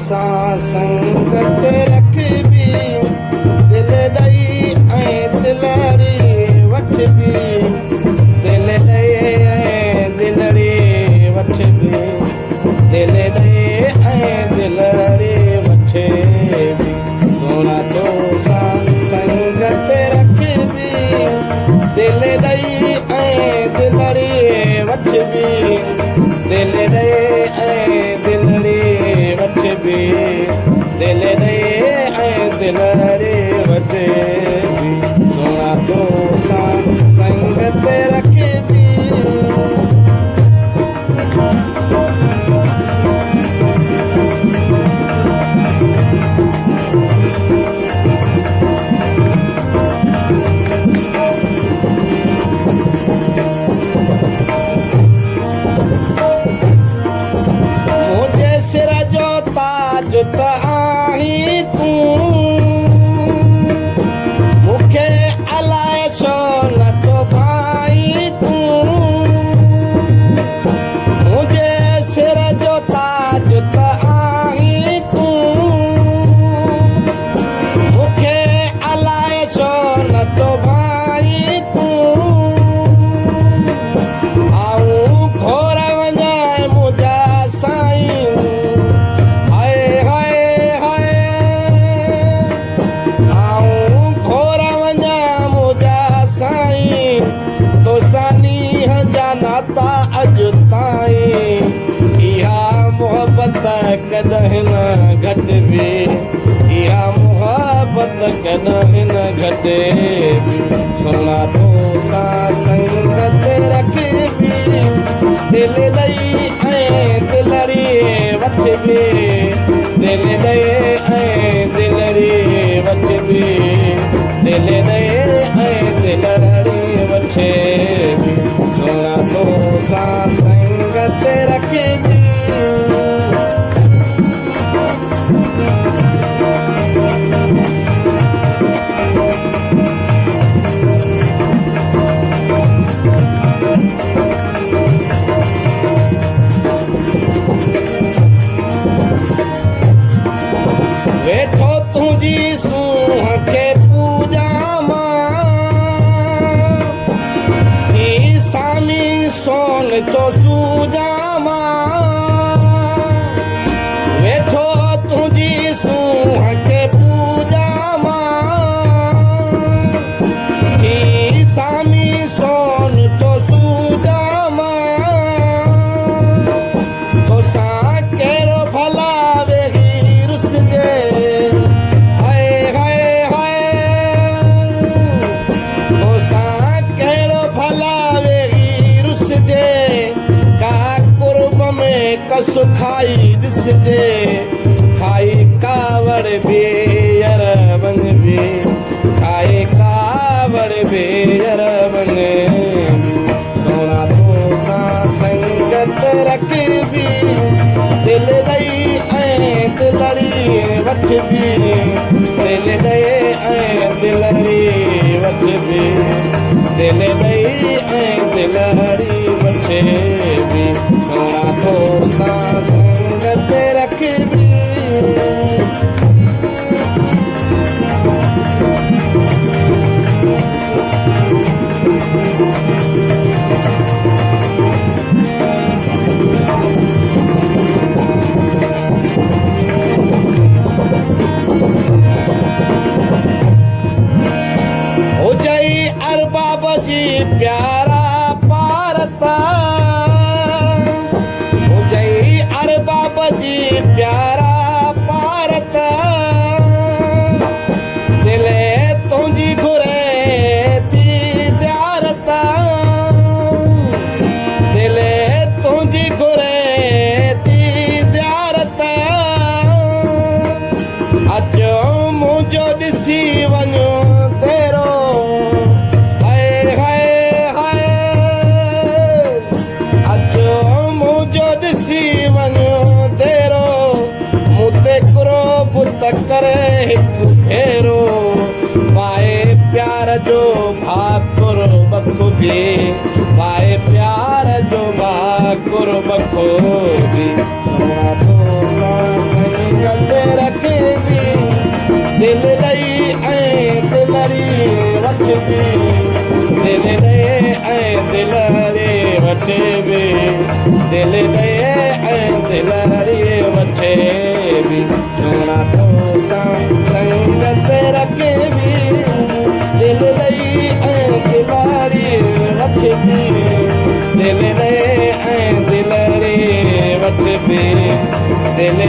सां संगत रखबी दिल ॾई ऐं दिलड़ी वठबी दिल ॾई ऐं दिलड़ी वठबी दिल ॾई ऐं दिलड़ी वठबी सोना तो सां संगत रखबी दिल ॾई ऐं दिलड़ी वठबी दिल ॾई ऐं दिलड़ी वठबी दिल ॾई ऐं दिलड़ी वठबी सोना तो सां संगत रखबी त आहीं तूं मूंखे अलाए छो नथो भाई तूं मुंहिंजे सिर जो ताज त आहीं तूं मूंखे अलाए छो नथो भाई तूं आऊं घोर वञाए मुंहिंजा साईं नाता अॼु ताईं इहा मोहबत कॾहिं न घटिबी इहा मोहबत कॾहिं न घटिबी सोना तो सां संगत रखबी दिल ॾई ऐं दिलड़ी वठबी दिल ॾई ऐं दिलड़ी वठबी दिल ॾई ऐं दिलड़ी वठबी सोना तो सां संगत रखबी वेठो तुंहिंजी सूंह खे पूजा सोन तो सूजा वेठो तुंहिंजी सूंह खे पूजा थी सामी सोन तो सूजा तोसां कहिड़ो भला वेही रुसजे हाय हाय हाय तोसां कहिड़ो भला का कुर्ब में कस खाई ॾिसजे खाई कावड़ बि अरबन बि खाई कावड़ बि अरबन सोना तो सां संगत रखबी दिल ॾई ऐं दिलड़ी वठबी दिल ॾई ऐं दिलड़ी वठबी दिल ॾई ऐं दिलड़ी वठबी सोना तो सां संगत रखबी हुजई अरबाब जी प्यारा पारता हुजई अरबाब जी प्यारा पारता दिले तुंहिंजी घुरे थी ज़ियारत दिले तुंहिंजी घुरे थी ज़ियारत अचो मुंहिंजो ॾिसी वञो तेरो करे हिकु फेरो पाए प्यार जो भाकुर बखूबी पाए प्यार जो भाकुर बखूबी सोना तो संग दिल दे ऐ दिल रे वठे भी दिल दे ऐ दिल रे वठे भी सोना तो संगत रखे भी दिल दई ऐ दिल रे वठे भी दिल दे ऐ दिल रे वठे भी दिल